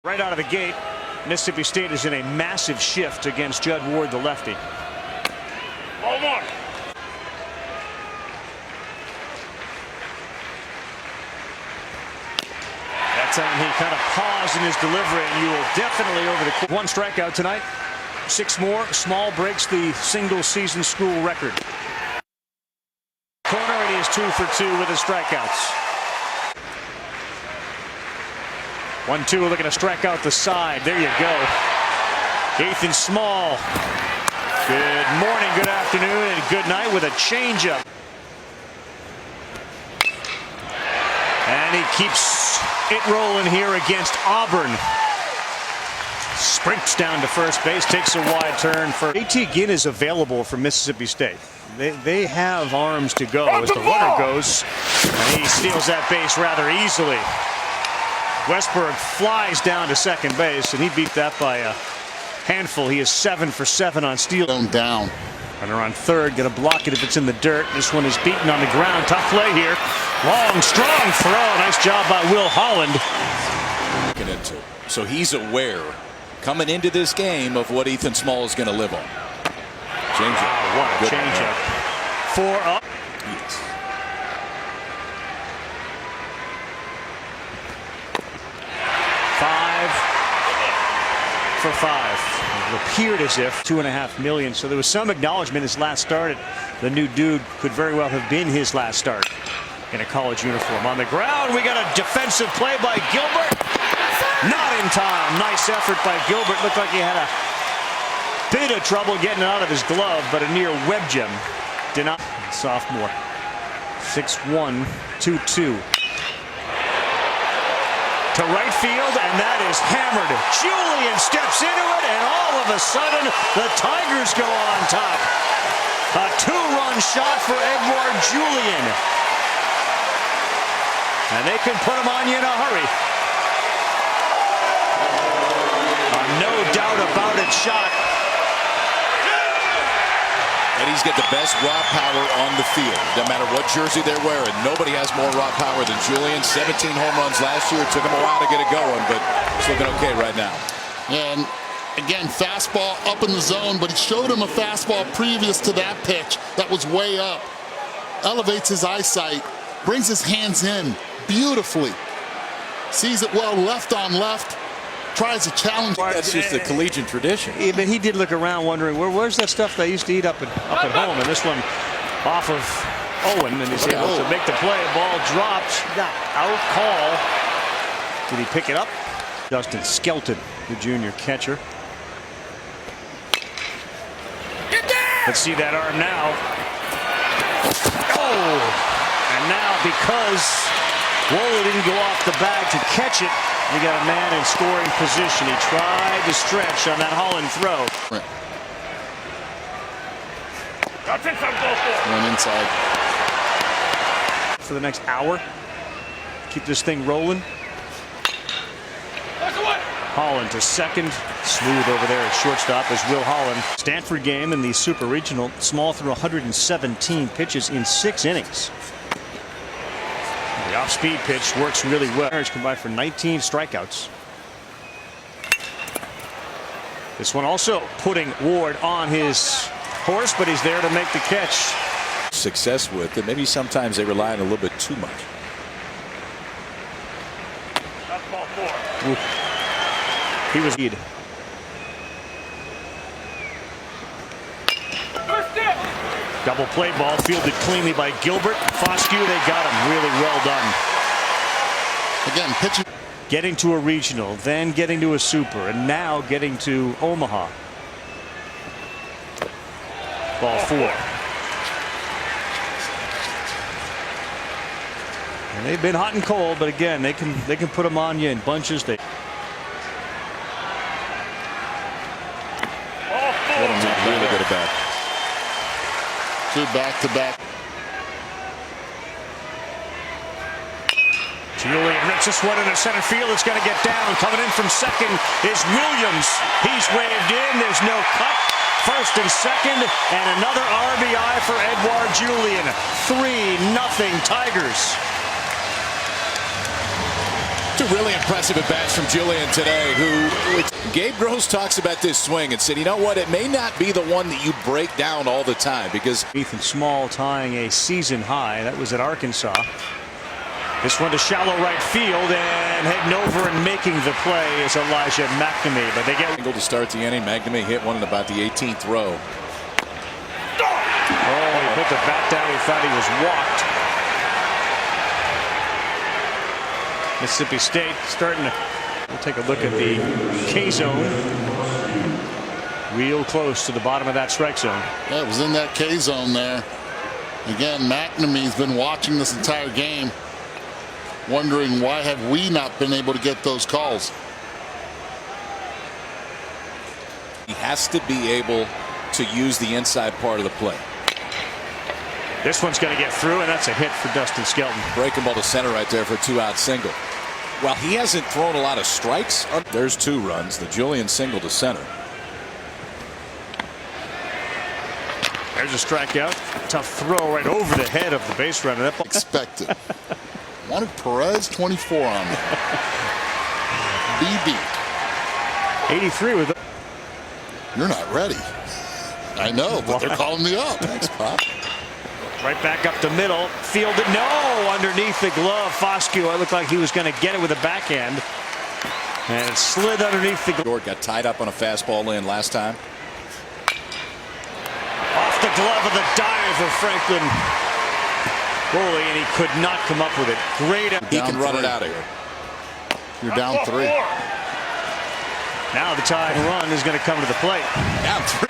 Right out of the gate, Mississippi State is in a massive shift against Judd Ward, the lefty. Hold on. That time he kind of paused in his delivery, and you will definitely over the one strikeout tonight. 6 more. Small breaks the single season school record. Corner, and he is 2 for 2 with his strikeouts. 1-2, looking to strike out the side. There you go. Ethan Small. Good morning, good afternoon, and good night with a changeup. And he keeps it rolling here against Auburn. Sprints down to first base, takes a wide turn. For A.T. Ginn is available for Mississippi State. They have arms to go as the runner goes, and he steals that base rather easily. Westberg flies down to second base, and he beat that by a handful. He is 7 for 7 on steal. Down. Runner on third, gonna block it if it's in the dirt. This one is beaten on the ground. Tough play here. Long, strong throw. Nice job by Will Holland. So he's aware coming into this game of what Ethan Small is going to live on. Changeup. Wow, what a changeup. 4 up. Yes. For 5. It appeared as if $2.5 million. So there was some acknowledgement his last start. The new dude could very well have been his last start in a college uniform. On the ground, we got a defensive play by Gilbert. Not in time. Nice effort by Gilbert. Looked like he had a bit of trouble getting it out of his glove, but a near web gem. Did not. Sophomore. 6'1", 2-2. To right field, and that is hammered. Julian steps into it, and all of a sudden, the Tigers go on top. A 2-run shot for Edward Julian. And they can put him on you in a hurry. A no doubt about it shot. And he's got the best raw power on the field. No matter what jersey they're wearing, nobody has more raw power than Julian. 17 home runs last year. It took him a while to get it going, but it's looking okay right now. And again, fastball up in the zone, but he showed him a fastball previous to that pitch that was way up. Elevates his eyesight, brings his hands in beautifully. Sees it well, left on left. Tries a challenge. That's just the collegiate tradition. Yeah, but he did look around wondering, where's that stuff they used to eat up at home? And this one off of Owen, and he's able to make the play. Ball drops. Got out call. Did he pick it up? Justin Skelton, the junior catcher. Let's see that arm now. Oh! And now because Wola didn't go off the bag to catch it, we got a man in scoring position. He tried to stretch on that Holland throw. One inside. For the next hour. Keep this thing rolling. Holland to second. Smooth over there at shortstop as Will Holland. Stanford game in the Super Regional. Small threw 117 pitches in 6 innings. The off-speed pitch works really well. Combined for 19 strikeouts. This one also putting Ward on his horse, but he's there to make the catch. Success with it. Maybe sometimes they rely on a little bit too much. That's ball 4. He was lead. Double play ball fielded cleanly by Gilbert. Foscue, they got him. Really well done. Again, pitching. Getting to a regional, then getting to a super, and now getting to Omaha. Ball 4. And they've been hot and cold, but again, they can put them on you in bunches. They. Really good at bat. 2 back-to-back. Julian rips this one into center field. It's going to get down. Coming in from second is Williams. He's waved in. There's no cut. First and second, and another RBI for Edward Julian. 3-0 Tigers. Just a really impressive at bats from Julian today, who Gabe Gross talks about this swing and said, you know what, it may not be the one that you break down all the time because Ethan Small tying a season high. That was at Arkansas. This one to shallow right field, and heading over and making the play is Elijah McNamee. But they get to start the inning. McNamee hit one in about the 18th row. Oh, he put the bat down. He thought he was walked. Mississippi State starting to. We'll take a look at the K zone. Real close to the bottom of that strike zone. Yeah, it was in that K zone there. Again, McNamee's been watching this entire game, wondering why have we not been able to get those calls. He has to be able to use the inside part of the play. This one's going to get through, and that's a hit for Dustin Skelton. Breaking ball to center right there for a 2-out single. While he hasn't thrown a lot of strikes, there's 2 runs. The Julian single to center. There's a strikeout. Tough throw right over the head of the base runner. That ball Expected. Wanted Perez 24 on me. BB. 83 with it. You're not ready. I know, but they're calling me up. Thanks, Pop. Right back up the middle. Fielded. No! Underneath the glove. Foscue. It looked like he was going to get it with a backhand. And it slid underneath the glove. Short got tied up on a fastball in last time. Off the glove of the dive of Franklin Boley, and he could not come up with it. Great. He can run it out of here. You're down 3. Now the tying run is going to come to the plate. Down 3.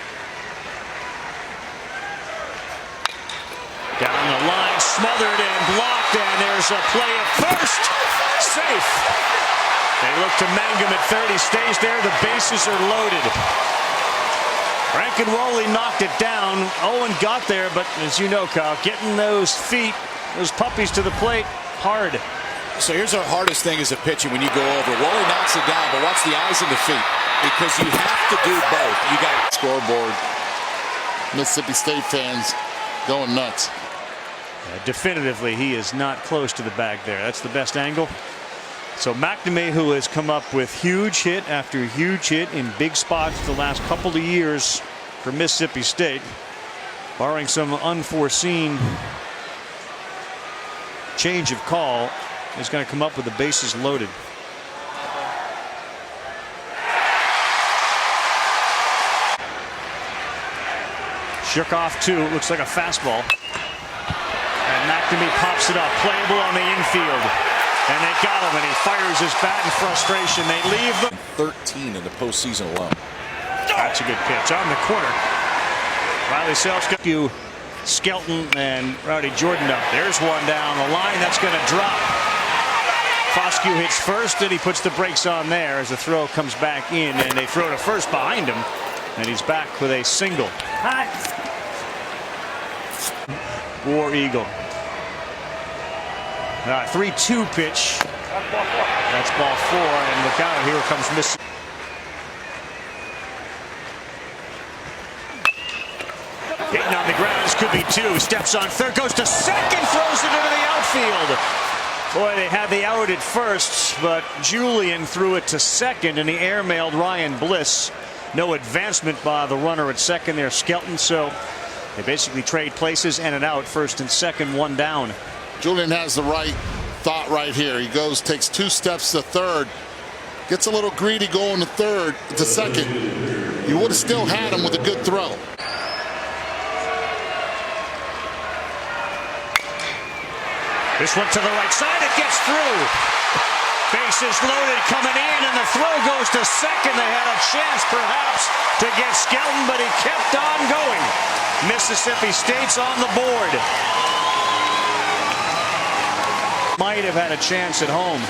Down the line, smothered and blocked, and there's a play at first. Safe. They look to Mangum at third. He stays there. The bases are loaded. Frankenwoley knocked it down. Owen got there, but as you know, Kyle, getting those feet, those puppies to the plate, hard. So here's our hardest thing as a pitcher when you go over. Wally knocks it down, but watch the eyes and the feet, because you have to do both. You got scoreboard. Mississippi State fans going nuts. Definitively, he is not close to the bag there. That's the best angle. So McNamee, who has come up with huge hit after huge hit in big spots the last couple of years for Mississippi State, barring some unforeseen change of call, is going to come up with the bases loaded. Shook off 2. Looks like a fastball. And McNamee pops it up. Playable on the infield. And they got him, and he fires his bat in frustration. They leave the 13 in the postseason alone. That's a good pitch on the corner. Riley Self's got you, Skelton and Rowdy Jordan up. There's one down the line. That's going to drop. Foscue hits first, and he puts the brakes on there as the throw comes back in, and they throw to first behind him, and he's back with a single. War Eagle. 3-2 pitch. That's ball 4, and look out, here comes Mississippi. Hitting on the ground, this could be 2. Steps on third, goes to second, throws it into the outfield. Boy, they had the out at first, but Julian threw it to second, and he airmailed Ryan Bliss. No advancement by the runner at second there, Skelton. So they basically trade places, and an out, first and second, 1 down. Julian has the right thought right here. He goes, takes 2 steps to third, gets a little greedy going to second. You would have still had him with a good throw. This one to the right side, it gets through. Bases loaded coming in, and the throw goes to second. They had a chance perhaps to get Skelton, but he kept on going. Mississippi State's on the board. Might have had a chance at home.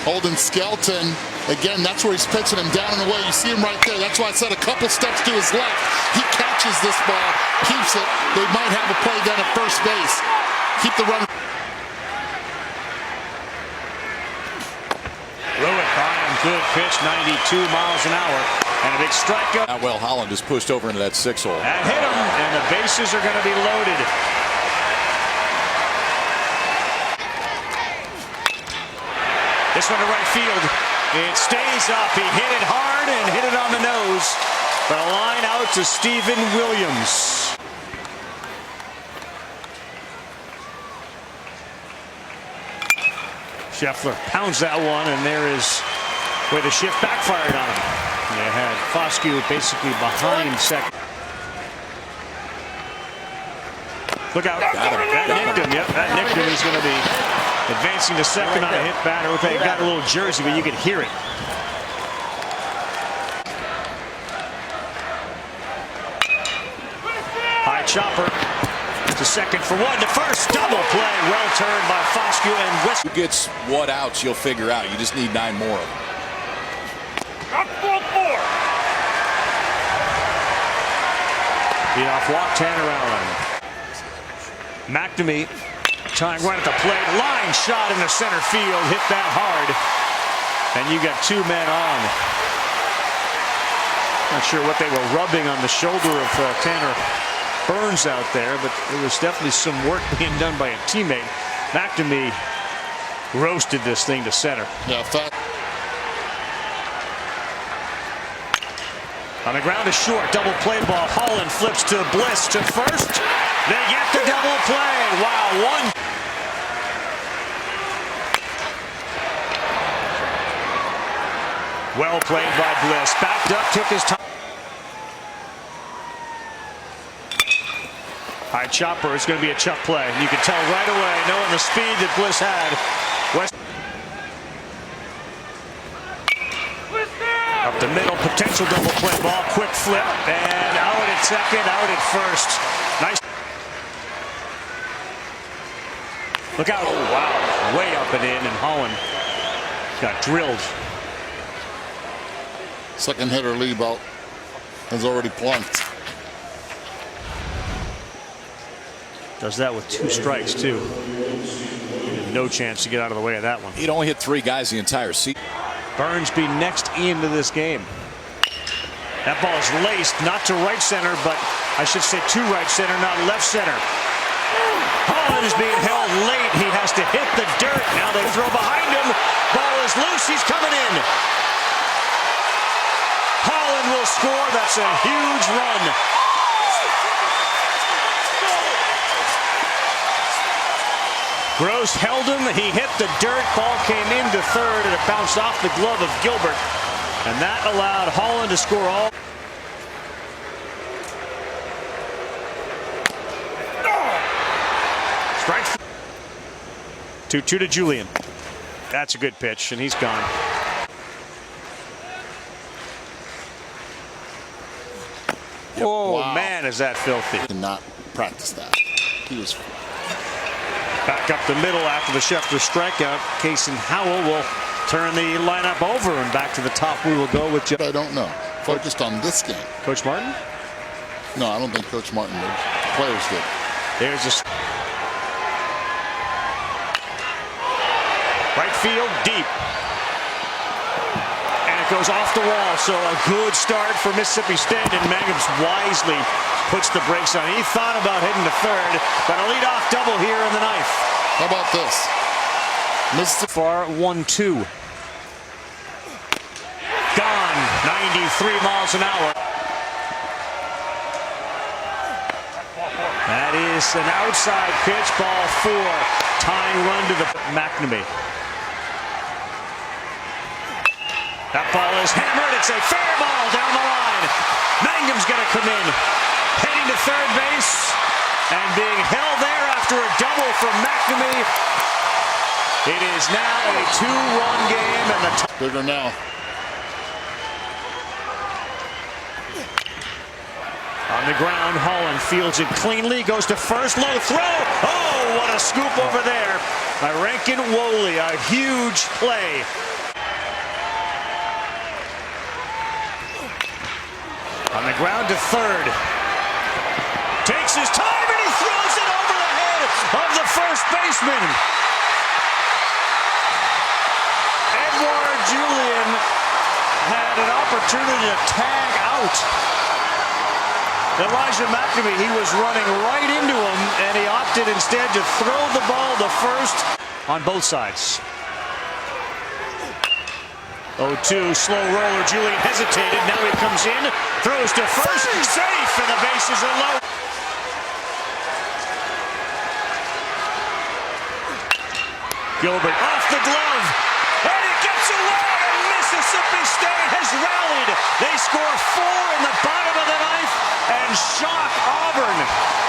Holding Skelton. Again, that's where he's pitching him down and away. You see him right there. That's why I said a couple steps to his left. He catches this ball, keeps it. They might have a play down at first base. Keep the run. Threw it by him. Good pitch, 92 miles an hour. And a big strikeout. Now, well, Holland is pushed over into that 6-hole. That hit him, and the bases are going to be loaded. This one to right field. It stays up. He hit it hard and hit it on the nose. But a line out to Stephen Williams. Scheffler pounds that one, and there is where the shift backfired on him. They had Foscue basically behind second. Look out. That nicked him. Yep, that nicked him. He's going to be advancing to second on a hit batter. They got a little jersey, but you could hear it. High chopper to second for one. To first, double play. Well turned by Foscue and West. Who gets what outs, you'll figure out. You just need 9 more of them. That's ball 4. Beat off walk, Tanner Allen. McNamee tying right at the plate. Line shot in the center field. Hit that hard. And you got 2 men on. Not sure what they were rubbing on the shoulder of Tanner Burns out there, but there was definitely some work being done by a teammate. McNamee roasted this thing to center. Yeah, On the ground is short. Double play ball. Holland flips to Bliss to first. They get the double play. Wow, one. Well played by Bliss. Backed up, took his time. High chopper. It's going to be a chuck play. You can tell right away, knowing the speed that Bliss had. West up the middle, potential double play ball, quick flip, and out at second, out at first. Nice. Look out. Oh, wow. Way up and in, and Holland got drilled. second hitter Liebelt has already plunked. Does that with 2 strikes, too. No chance to get out of the way of that one. He'd only hit 3 guys the entire season. Burns be next into this game. That ball is laced, not to right center, but I should say to right center, not left center. Holland is being held late. He has to hit the dirt. Now they throw behind him. Ball is loose. He's coming in. Holland will score. That's a huge run. Gross held him. He hit the dirt. Ball came into third, and it bounced off the glove of Gilbert. And that allowed Holland to score all. Strike. 2-2 to Julian. That's a good pitch, and he's gone. Oh, wow. Man, is that filthy. Did not practice that. He was back up the middle after the Scheffler strikeout. Casey Howell will turn the lineup over, and back to the top we will go with I don't know. Focused on this game. Coach Martin? No, I don't think Coach Martin did. Players did. There's a right field deep. And it goes off the wall, so a good start for Mississippi State, and Mangums wisely puts the brakes on. He thought about heading to third, but a leadoff double here in the ninth. How about this? Mississippi far 1-2. Gone 93 miles an hour. That is an outside pitch, ball 4. Tying run to the McNamee. That ball is hammered. It's a fair ball down the line. Mangum's going to come in. Heading to third base and being held there after a double from McNamee. It is now a 2-run game, and the bigger now. On the ground, Holland fields it cleanly, goes to first, low throw. Oh, what a scoop over there by Rankin Woley. A huge play. On the ground to third. Takes his time, and he throws it over the head of the first baseman. Edward Julian had an opportunity to tag out Elijah McNamee. He was running right into him, and he opted instead to throw the ball to first on both sides. 0-2, slow roller. Julian hesitated. Now he comes in, throws to first, safe, and the bases are low. Gilbert off the glove, and it gets away, and Mississippi State has rallied. They score 4 in the bottom of the ninth and shock Auburn.